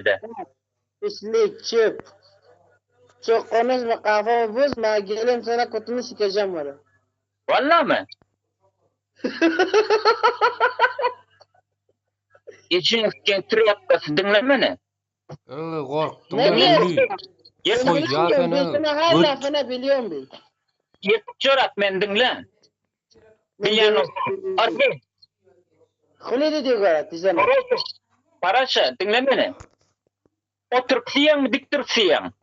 de. Pislik, çöp. Çok konuşma, kafamı bozma. Gelin sana kutunu sikeceğim var. Vallahi mı? İçin kentri yapması dinlemene. Korktum Ne ben diyorsun? uli. Soy ya Biliyorum, seni. ben sana her Göt. lafını biliyorum ben. Yetçorat men dinle. Ben Bilen o. de- Arbi. Kule de diyor gayet, diyeceğim. Paraşa dinlemene. Oturup siyen mi diktir siyen?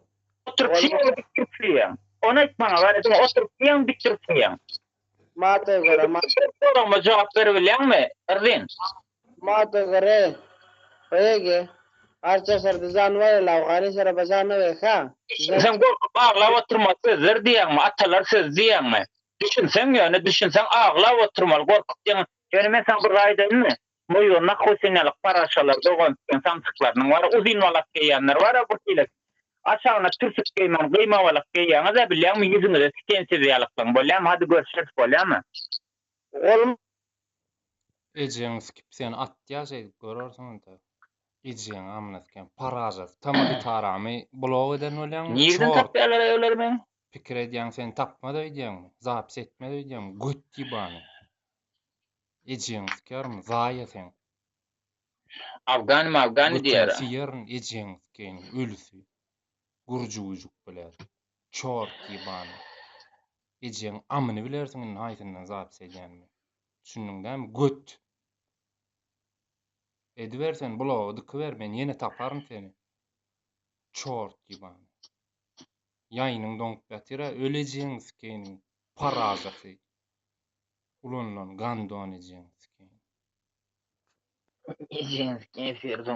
Oturup siyen mi diktir siyen? Ona etmana var edin. Oturup siyen mi diktir siyen? Mata göre, Soruma cevap verebilen mi? Erdin. mata göre. Peki. Arça sardı zanvara lavgani sara bazanı ve ha. Sen korkup ağla oturması zır diyen mi? Atalar söz diyen mi? Düşünsen yani düşünsen ağla oturmalı. Korkup diyen. Yani men sen bir rayda mi? Moyonnak hosenyalık paraşalar doğan samtıklarının var. Uzin valak geyenler var. Bu kilek. Aşağına türsük giymen, gıyma valak geyen. Da bilen mi yüzünü de sikensiz yalıklan. Bolem hadi görüşürüz bolem mi? Oğlum Eceğiniz ki sen at ya şey görürsün da. Eceğin amnasken parazat. Tama gitaramy blog eden ölen Nirden tapyalar evler men? pikir edýän sen tapma diýýän. Zapis etme diýýän. Göt ýibany. Eceğiniz ki army zaya sen. Afgani diýer. Siyerin eceğiniz ki ölüsü. Gurjuwjuk biler. Çort ýibany. Eceğin amyny bilersiň haýsyndan zapis edýänmi? Düşündiňmi? Göt. Ediversen blog dıkyber men ýene taparym seni. Çort ýibany. Ýaýnyň doňup ýatyra ölejeňiz keni parazasy. Ulanlan gan don ejeňiz keni. Ejeniz efir